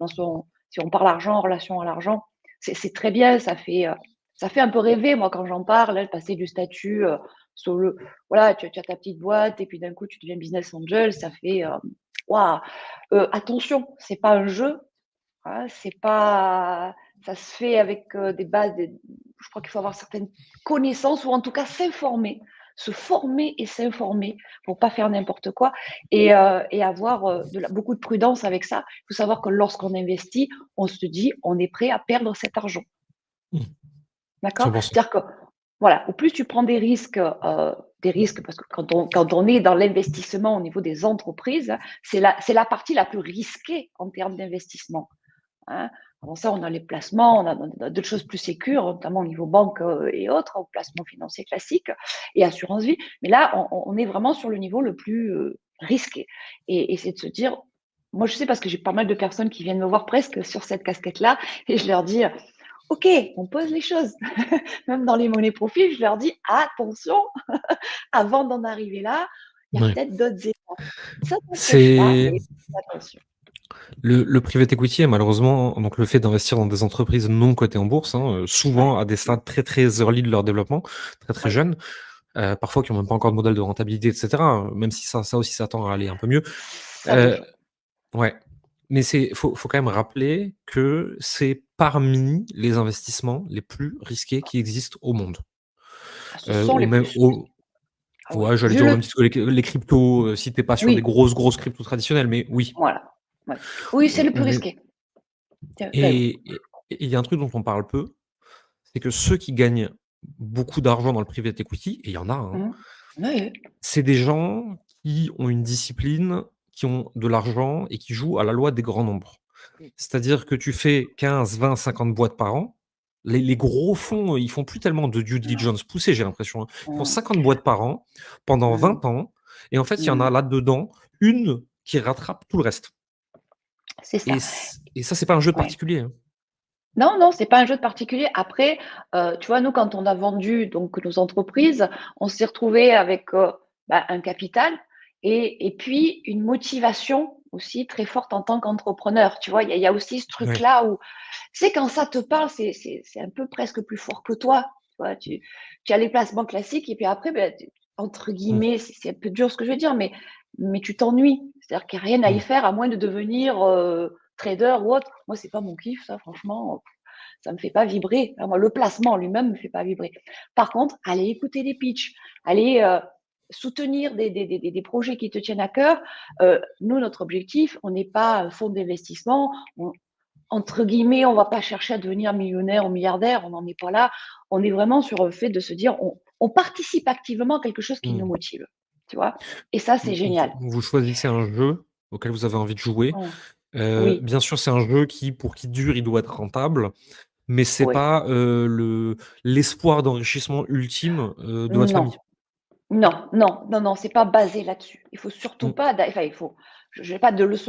si on parle argent, en relation à l'argent, c'est très bien, ça fait un peu rêver, moi, quand j'en parle, hein, de passer du statut, sur le voilà, tu as ta petite boîte et puis d'un coup, tu deviens business angel, ça fait, waouh! Attention, c'est pas un jeu, hein, c'est pas ça se fait avec, des bases, je crois qu'il faut avoir certaines connaissances ou en tout cas s'informer, se former et s'informer pour pas faire n'importe quoi et avoir, beaucoup de prudence avec ça. Il faut savoir que lorsqu'on investit, on se dit: «On est prêt à perdre cet argent». Mmh. D'accord? 100. C'est-à-dire que, voilà, au plus tu prends des risques parce que quand on est dans l'investissement au niveau des entreprises, c'est la partie la plus risquée en termes d'investissement, hein. Avant ça, on a les placements, on a d'autres choses plus sécures, notamment au niveau banque, et autres, au placement financier classique et assurance vie. Mais là, on est vraiment sur le niveau le plus, risqué et c'est de se dire moi, je sais parce que j'ai pas mal de personnes qui viennent me voir presque sur cette casquette-là et je leur dis: «OK, on pose les choses». Même dans les monnaies profils, je leur dis: «Attention, avant d'en arriver là, il y a Ouais. peut-être d'autres étapes». Ça t'empêche pas, C'est mais attention. le private equity est malheureusement donc le fait d'investir dans des entreprises non cotées en bourse, hein, Ouais, souvent à des stades très, très early de leur développement, très, très oui, jeunes, parfois qui ont même pas encore de modèle de rentabilité et cetera, même si ça aussi ça tend à aller un peu mieux. ça Heu, bouge. ouais, mais faut quand même rappeler que c'est parmi les investissements les plus risqués qui existent au monde. Ah, ce sont Au les même plus au ah oui, Ouais, j'allais vu dire au même le titre que les cryptos, si tu es pas sur des oui, grosses, grosses cryptos traditionnelles, mais oui, voilà, ouais. Oui, c'est le plus on est risqué. Enfin oui. et il y a un truc dont on parle peu, c'est que ceux qui gagnent beaucoup d'argent dans le private equity, et il y en a, hein, Mmh. Oui, oui. c'est des gens qui ont une discipline, qui ont de l'argent et qui jouent à la loi des grands nombres. C'est-à-dire que tu fais 15, 20, 50 boîtes par an. Les gros fonds, ils font plus tellement de due Non. diligence poussée, j'ai l'impression, hein. Ils font Mmh. 50 boîtes par an pendant Mmh. 20 ans et en fait, il y en a Mmh. là-dedans une qui rattrape tout le reste C'est ça, et ça, c'est pas un jeu de ouais. particulier, hein. Non, non, c'est pas un jeu de particulier. Après, tu vois, nous, quand on a vendu donc nos entreprises, on s'est retrouvé avec, un capital et puis une motivation aussi très forte en tant qu'entrepreneur. Tu vois? Il y a aussi ce Ouais. truc-là où tu sais, quand ça te parle, c'est un peu presque plus fort que toi. Tu vois? Tu as les placements classiques et puis après, tu entre Mmh, guillemets, c'est un peu dur ce que je veux dire, mais tu t'ennuies. C'est-à-dire qu'il y a rien à y mmh, faire à moins de devenir, trader ou autre. Moi, c'est pas mon kiff ça franchement, ça me fait pas vibrer. Moi, le placement en lui-même me fait pas vibrer. Par contre, aller écouter des pitchs, aller, soutenir des projets qui te tiennent à cœur. Nous, notre objectif, on n'est pas un fonds d'investissement. Entre guillemets, on va pas chercher à devenir millionnaire ou milliardaire, on n'en est pas là. On est vraiment sur le fait de se dire, on participe activement à quelque chose qui nous mmh. motive, tu vois? Et ça, c'est génial. Vous choisissez un jeu auquel vous avez envie de jouer. Mmh. Oui, Bien sûr, c'est un jeu qui, pour qu'il dure, il doit être rentable, mais c'est oui. pas, l'espoir d'enrichissement ultime, de votre Non, famille. non, non, non, non, c'est pas basé là-dessus. Il faut surtout Mmh. pas enfin, il faut je n'ai pas de leçon